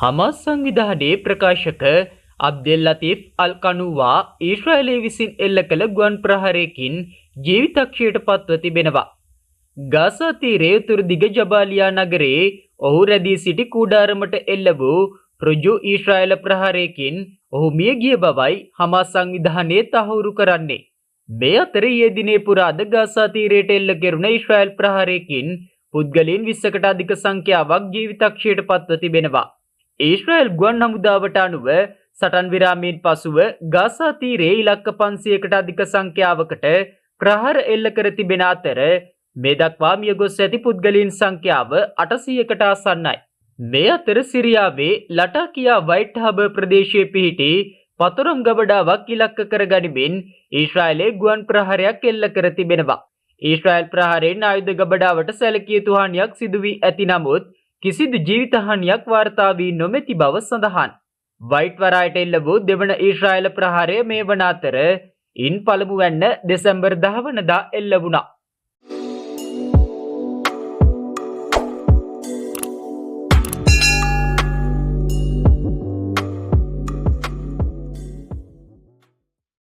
Hamas සංවිධානයේ ප්‍රකාශක අබ්දෙල් ලතීෆ් අල් කනුවා ඊශ්‍රායලය විසින් එල්ල කළ ගුවන් ප්‍රහාරයකින් ජීවිතක්ෂයට පත්ව තිබෙනවා. ගාසා තීරයේ උතුරු දිග ජබාලියා නගරයේ ඔහු රැඳී සිටි කූඩාරමට එල්ල වූ ඍජු ඊශ්‍රායල ප්‍රහාරයකින් ඔහු මිය ගිය බවයි හමාස් සංවිධානය තහවුරු කරන්නේ. මේ අතර ඊයේ දිනේ පුරාද ගාසා තීරයට එල්ල කෙරුණ ඊශ්‍රායල් ප්‍රහාරයකින් පුද්ගලයන් 20කට අධික සංඛ්‍යාවක් ජීවිතක්ෂයට පත්ව තිබෙනවා. ඊශ්‍රායල් ගුවන් හමුදාවට අනුව සටන් විරාමයෙන් පසුව ගාසා තීරයේ ඉලක්ක 500කට අධික සංඛ්‍යාවකට ප්‍රහාර එල්ල කර තිබෙන අතර මේ දක්වා මිය ගොස් ඇති පුද්ගලයන් සංඛ්‍යාව 800කට ආසන්නයි. මේ අතර සිරියාවේ ලටාකියා වයිට් හබර් ප්‍රදේශයේ පිහිටි පතරම් ගබඩාවක් ඉලක්ක කර ගනිමින් ඊශ්‍රායලයේ ගුවන් ප්‍රහාරයක් එල්ල කර තිබෙනවා. ඊශ්‍රායල් ප්‍රහාරයෙන් ආයුධ ගබඩාවට සැලකිය යුතු හානියක් සිදු වී ඇති නමුත් කිසිදු ජීවිත හානියක් වාර්තා වී නොමැති බව සඳහන්. වයිට් වරායට එල්ල වූ දෙවන ඊශ්‍රායල ප්‍රහාරය මේ වන අතර ඉන් පළමුවැන්න දෙසැම්බර් 10 වනදා එල්ල වුණා.